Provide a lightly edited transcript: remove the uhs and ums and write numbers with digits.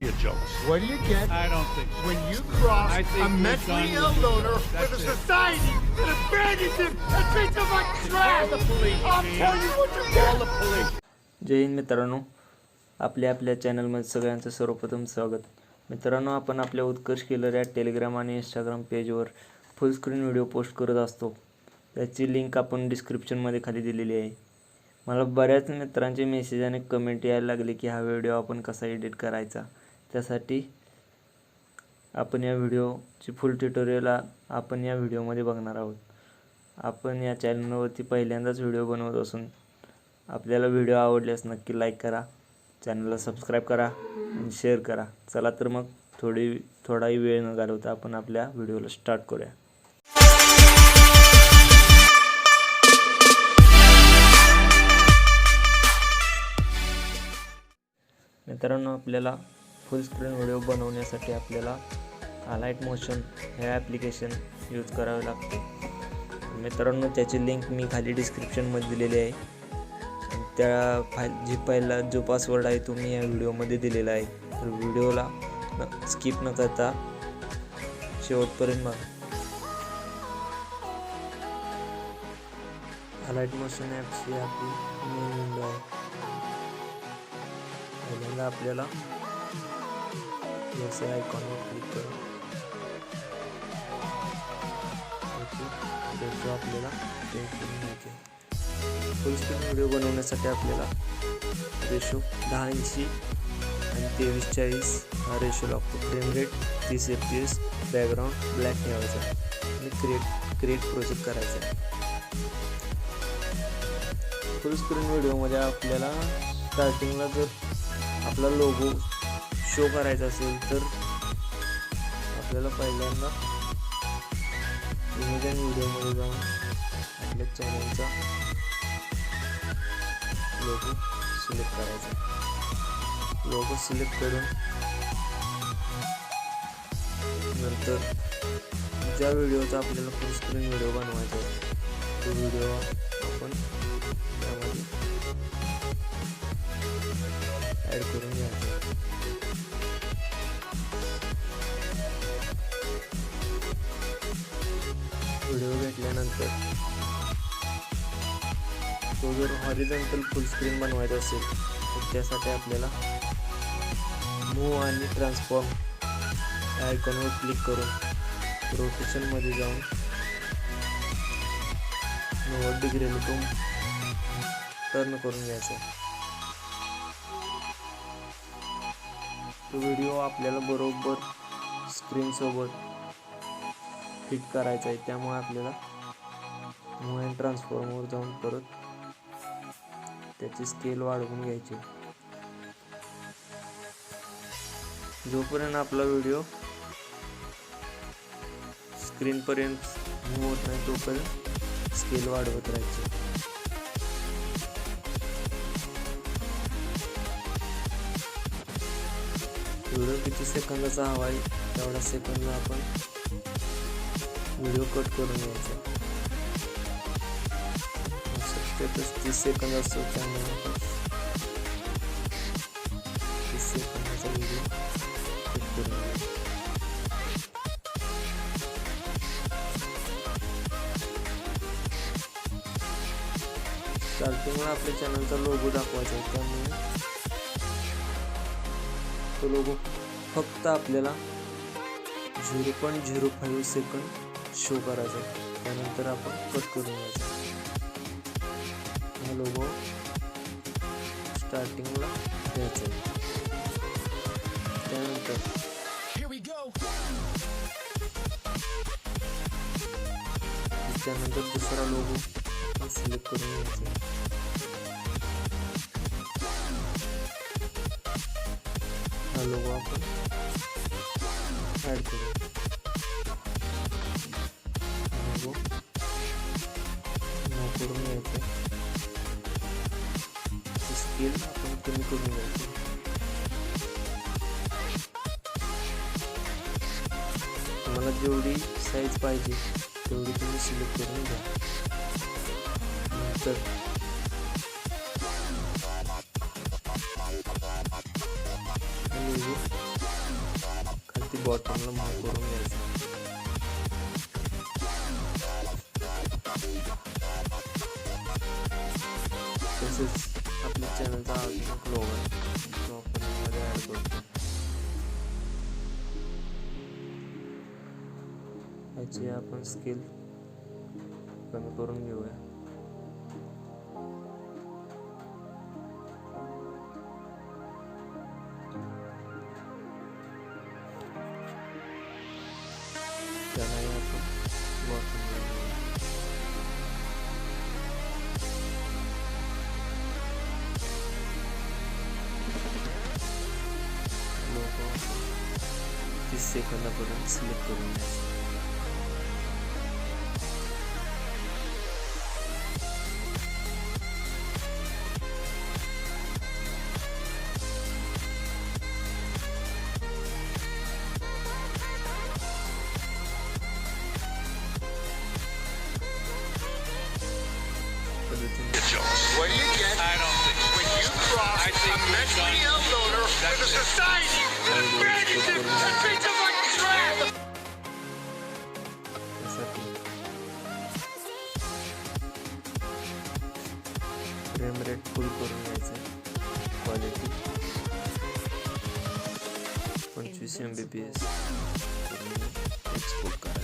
You're jealous. What do you get I don't think so. when you cross I think a we're mentally done ill with loner this. with a That's it. society that abandons him and treats him like trash? the police, I'll Gene. tell you what you Call get. the police. जय हिंद मित्रांनो, आपल्या चॅनलमध्ये सगळ्यांचं सर्वप्रथम स्वागत. मित्रांनो, आपण आपल्या उत्कर्ष Keller या टेलिग्राम आणि इंस्टाग्राम पेजवर फुल स्क्रीन व्हिडिओ पोस्ट करत असतो. त्याची लिंक आपण डिस्क्रिप्शनमध्ये खाली दिलेली आहे. मला बऱ्याच मित्रांचे मेसेज आणि कमेंट यायला लागले की हा व्हिडिओ आपण कसा एडिट करायचा. त्यासाठी आपण या व्हिडिओची फुल ट्युटोरियल आपण या व्हिडिओमध्ये बघणार आहोत. आपण या चॅनलवरती पहिल्यांदाच व्हिडिओ बनवत असून आपल्याला व्हिडिओ आवडल्यास नक्की लाईक करा, चॅनलला सबस्क्राईब करा आणि शेअर करा. चला तर मग थोडाही वेळ न घालवता आपण आपल्या व्हिडिओला स्टार्ट करूया. मित्रांनो, आपल्याला फुल स्क्रीन व्हिडिओ बनवण्यासाठी आपल्याला अलाइट मोशन हे ॲप्लिकेशन यूज करावे लागते. मित्रांनो, त्याची लिंक मी खाली डिस्क्रिप्शनमध्ये दिलेली आहे. त्या पहिला जो पासवर्ड आहे तो मी या व्हिडिओमध्ये दिलेला आहे. तर व्हिडिओला स्किप न करता शेवटपर्यंत बघा. अलाइट मोशन ॲप्स ही आपली मेन विंडो आहे. पहिल्यांदा आपल्याला व्यवसाय आयकॉनवर क्लिक करून रेशो आपल्याला चेंज करून घ्यायचे. फुल स्क्रीन व्हिडिओ बनवण्यासाठी आपल्याला रेशो 1080 आणि 2340 हा रेशो लागतो. Frame rate 30 fps, background black ठेवायचा आणि क्रिएट प्रोजेक्ट करायचा. फुल स्क्रीन व्हिडिओमध्ये आपल्याला स्टार्टिंगला जर आपला लोगो शो करायचा असेल तर आपल्याला पहिल्यांदा इमेज आणि व्हिडिओमध्ये जाऊन आपल्या चॅनलचा लोगो सिलेक्ट करायचा. लोगो सिलेक्ट करून नंतर ज्या व्हिडिओचा आपल्याला फुल स्क्रीन व्हिडिओ बनवायचा आहे तो व्हिडिओ आपण त्यामध्ये ॲड करून घ्यायचा. व्हिडिओ घेतल्यानंतर तो जर हॉरिझॉन्टल फुल स्क्रीन बनवायचा असेल तर त्यासाठी आपल्याला मूव्ह आणि ट्रान्सफॉर्म या आयकॉनवर क्लिक करून रोटेशनमध्ये जाऊन 90 डिग्रीला तो टर्न करून घ्यायचा. तो व्हिडिओ आपल्याला बरोबर स्क्रीनसोबत फिट करायचा आहे. त्यामुळे आपल्याला मूव्ह अँड ट्रान्सफॉर्मवर जाऊन परत त्याची स्केल वाढवून घ्यायची. जोपर्यंत आपला व्हिडिओ स्क्रीनपर्यंत मूव्ह होत नाही तोपर्यंत स्केल वाढवत राहायची. व्हिडिओ किती सेकंदाचा हवा आहे तेवढा सेकंद आपण व्हिडिओ कट करून घ्यायचा. स्टेटस 30 सेकंद असतो त्यामुळे आपण 30 सेकंदाचा व्हिडिओ कट करून घ्यायचा. स्टार्टिंगला आपल्या चॅनलचा लोगो दाखवायचा आहे त्यामुळे तो लोगो फक्त आपल्याला 0.05 सेकंद शो करायचा. त्यानंतर आपण कट करून घ्यायचा. हा लोगो स्टार्टिंगला घ्यायचा. त्यानंतर दुसरा लोगो सिलेक्ट करून घ्यायचा. हा लोगो आपण ॲड करू. लोगो नो करून घ्यायचं. स्केल आपण कमी करून घ्यायचं. तुम्हाला जेवढी साईज पाहिजे तेवढी तुम्ही सिलेक्ट करून घ्या. नंतर लोगो बॉटमला मूव करून घ्यायचं. तसेच आपल्या चॅनलचा अजून एक लोगो आहे तो आपण यामध्ये ॲड करतो. याची आपण स्केल कमी करून घेऊया. त्यालाही आपण बॉटमला घेऊया. लोगो 30 सेकंदापर्यंत सिलेक्ट करून घ्यायचं. What do you get? I don't think so. When you cross a mentally ill loner with a society that abandons him and treats him like trash! Frame rate फुल करून घ्यायचं. क्वालिटी 25 MBPS एक्सपोर्ट करा.